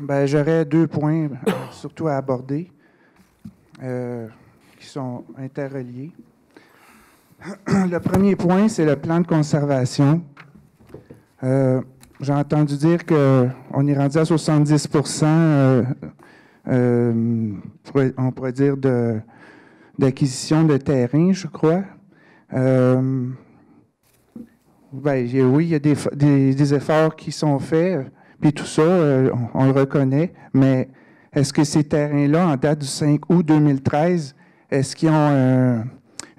Ben, j'aurais 2 points, surtout à aborder, qui sont interreliés. Le premier point, c'est le plan de conservation. J'ai entendu dire qu'on est rendu à 70 on pourrait dire, d'acquisition de terrain, je crois. Ben, oui, il y a des efforts qui sont faits, puis tout ça, on le reconnaît, mais est-ce que ces terrains-là, en date du 5 août 2013, est-ce qu'ils ont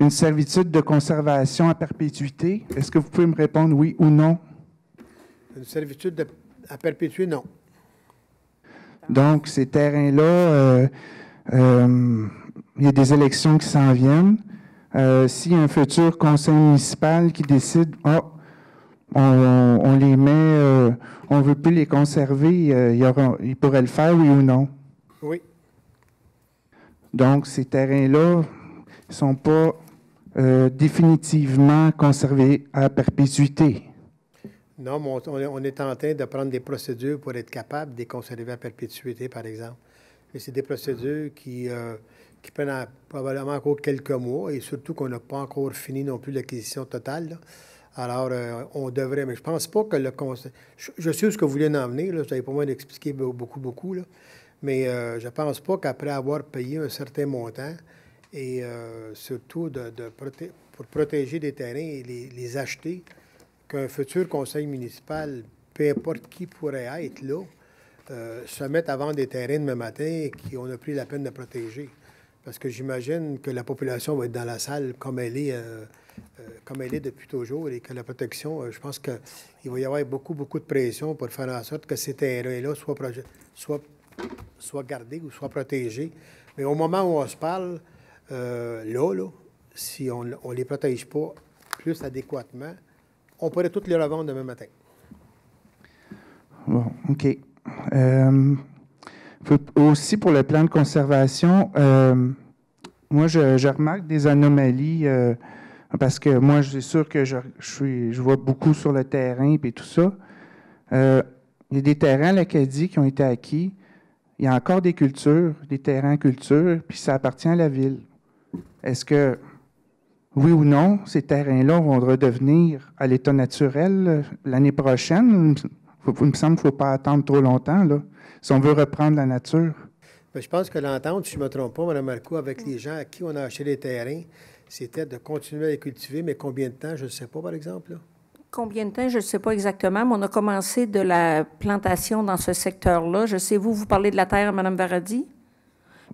une servitude de conservation à perpétuité? Est-ce que vous pouvez me répondre oui ou non? Une servitude à perpétuer, non. Donc, ces terrains-là, il y a des élections qui s'en viennent. S'il y a un futur conseil municipal qui décide, on les met, on ne veut plus les conserver, il pourrait le faire, oui ou non? Oui. Donc, ces terrains-là ne sont pas définitivement conservés à perpétuité. Non, mais on est en train de prendre des procédures pour être capable de les conserver à perpétuité, par exemple. Et c'est des procédures qui prennent probablement encore quelques mois, et surtout qu'on n'a pas encore fini non plus l'acquisition totale, là. Alors, on devrait, mais je ne pense pas que le conseil... Je sais ce que vous voulez en venir, là, vous n'avez pas moins d'expliquer beaucoup, là, mais je ne pense pas qu'après avoir payé un certain montant, et surtout pour protéger des terrains et les acheter, qu'un futur conseil municipal, peu importe qui pourrait être là, se mette à vendre des terrains demain matin qu'on a pris la peine de protéger. Parce que j'imagine que la population va être dans la salle comme elle est depuis toujours, et que la protection, je pense qu'il va y avoir beaucoup de pression pour faire en sorte que ces terrains-là soient gardés ou soient protégés. Mais au moment où on se parle, là, si on ne les protège pas plus adéquatement, on pourrait toutes les revendre demain matin. Bon, OK. Aussi, pour le plan de conservation, moi, je remarque des anomalies parce que moi, c'est sûr que je vois beaucoup sur le terrain et tout ça. Il y a des terrains à l'Acadie qui ont été acquis. Il y a encore des cultures, des terrains en culture, puis ça appartient à la ville. Est-ce que, oui ou non, ces terrains-là vont redevenir à l'état naturel l'année prochaine? Il me semble qu'il ne faut pas attendre trop longtemps, là, si on veut reprendre la nature. Bien, je pense que l'entente, si je ne me trompe pas, Mme Marcoux, avec les gens à qui on a acheté les terrains, c'était de continuer à les cultiver, mais combien de temps, je ne sais pas, par exemple, là? Combien de temps, je ne sais pas exactement, mais on a commencé de la plantation dans ce secteur-là. Je sais, vous parlez de la terre, Mme Varadi?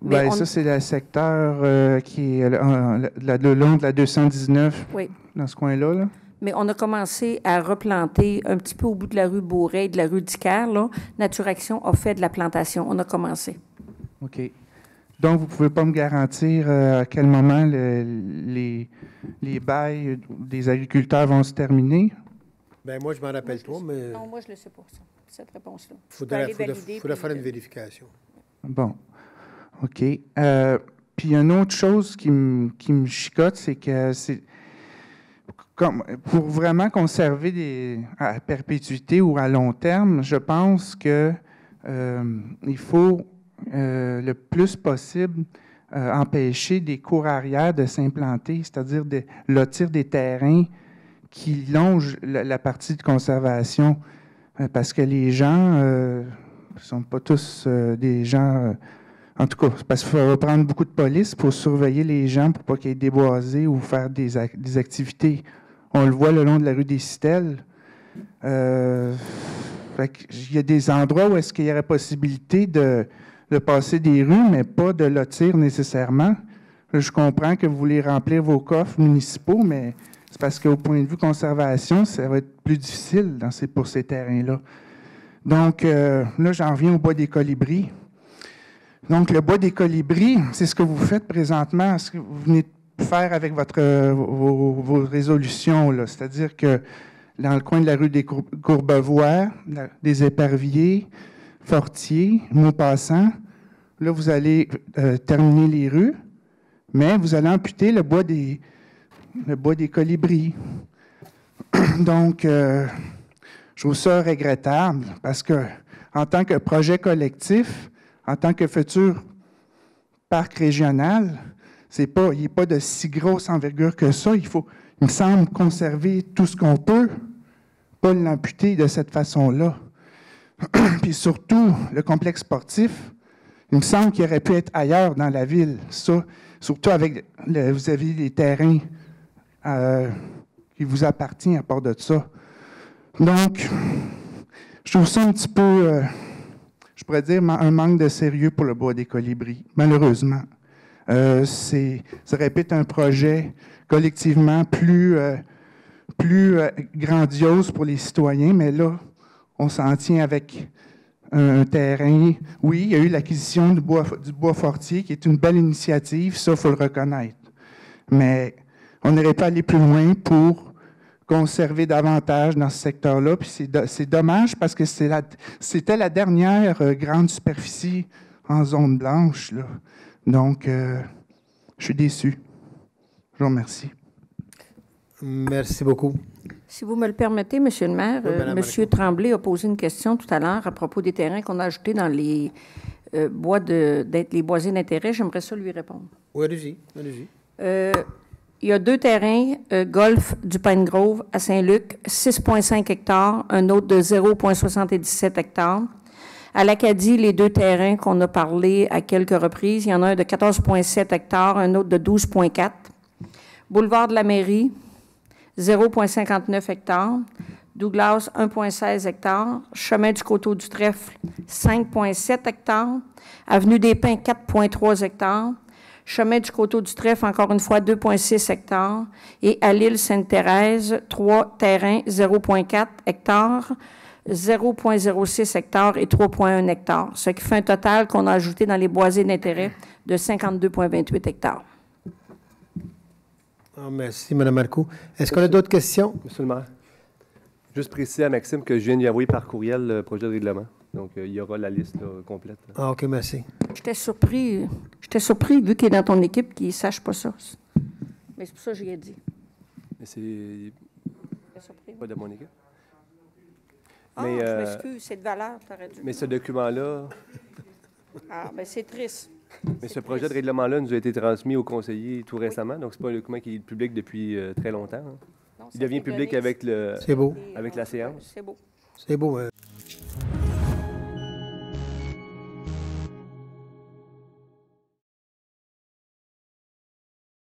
Bien, ça, c'est le secteur qui est le long de la 219, oui, dans ce coin-là, là. Mais on a commencé à replanter un petit peu au bout de la rue Bourret et de la rue Dicker, là. Nature Action a fait de la plantation. On a commencé. OK. Donc, vous ne pouvez pas me garantir à quel moment les bails des agriculteurs vont se terminer? Bien, moi, je m'en rappelle pas, mais... Non, moi, je ne le sais pas, ça, cette réponse-là. Il faudrait faire une vérification. Bon. OK. Puis, il y a une autre chose qui me chicote, c'est que pour vraiment conserver à perpétuité ou à long terme, je pense que il faut le plus possible empêcher des cours arrière de s'implanter, c'est-à-dire de lotir des terrains qui longent la partie de conservation, parce que les gens ne sont pas tous des gens... en tout cas, parce qu'il faut prendre beaucoup de police pour surveiller les gens pour pas qu'ils aient déboisé ou faire des activités. On le voit le long de la rue des Citelles. Il y a des endroits où est-ce qu'il y aurait possibilité de passer des rues, mais pas de lotir nécessairement. Là, je comprends que vous voulez remplir vos coffres municipaux, mais c'est parce qu'au point de vue conservation, ça va être plus difficile pour ces terrains-là. Donc, là, j'en reviens au bois des colibris. Donc, le bois des colibris, c'est ce que vous faites présentement, ce que vous venez de faire avec vos résolutions, là. C'est-à-dire que dans le coin de la rue des Courbevoie, des Éperviers, Fortier, Maupassant, là, vous allez terminer les rues, mais vous allez amputer le bois des colibris. Donc, je trouve ça regrettable parce que en tant que projet collectif, en tant que futur parc régional, il n'est pas de si grosse envergure que ça. Il me semble, conserver tout ce qu'on peut, pas l'amputer de cette façon-là. Puis surtout, le complexe sportif, il me semble qu'il aurait pu être ailleurs dans la ville. Ça, surtout avec, vous avez les terrains qui vous appartiennent à part de ça. Donc, je trouve ça un petit peu, je pourrais dire, un manque de sérieux pour le Bois des Colibris, malheureusement. Ça répète un projet collectivement plus grandiose pour les citoyens, mais là, on s'en tient avec un terrain. Oui, il y a eu l'acquisition du bois fortier, qui est une belle initiative, ça, il faut le reconnaître. Mais on n'aurait pas allé plus loin pour conserver davantage dans ce secteur-là. Puis c'est dommage parce que c'était la dernière grande superficie en zone blanche, là. Donc, je suis déçu. Je vous remercie. Merci beaucoup. Si vous me le permettez, M. le maire, M. Tremblay a posé une question tout à l'heure à propos des terrains qu'on a ajoutés dans les les boisés d'intérêt. J'aimerais ça lui répondre. Oui, allez-y. Allez-y. Il y a 2 terrains golf du Pine Grove à Saint-Luc, 6,5 hectares, un autre de 0,77 hectares. À l'Acadie, les 2 terrains qu'on a parlé à quelques reprises, il y en a un de 14,7 hectares, un autre de 12,4. Boulevard de la Mairie, 0,59 hectares. Douglas, 1,16 hectares. Chemin du Coteau du Trèfle, 5,7 hectares. Avenue des Pins, 4,3 hectares. Chemin du Coteau du Trèfle, encore une fois, 2,6 hectares. Et à l'île Sainte-Thérèse, 3 terrains, 0,4 hectares, 0,06 hectares et 3,1 hectares. Ce qui fait un total qu'on a ajouté dans les boisés d'intérêt de 52,28 hectares. Merci, Mme Marcoux. Est-ce qu'on a d'autres questions? Monsieur le maire, juste préciser à Maxime que je viens d'y envoyer par courriel le projet de règlement. Donc, il y aura la liste là, complète. Ah, OK, merci. J'étais surpris, vu qu'il est dans ton équipe, qu'il ne sache pas ça. Mais c'est pour ça que j'ai dit. Mais c'est pas de mon équipe. Ah, mais, je m'excuse, c'est de valeur, t'aurais dû. Mais ce document-là... Ah, bien, c'est triste. Mais ce projet de règlement-là nous a été transmis aux conseillers tout récemment, donc c'est pas un document qui est public depuis très longtemps. Hein. Non, Il devient public avec, C'est beau. avec la séance. C'est beau. C'est beau.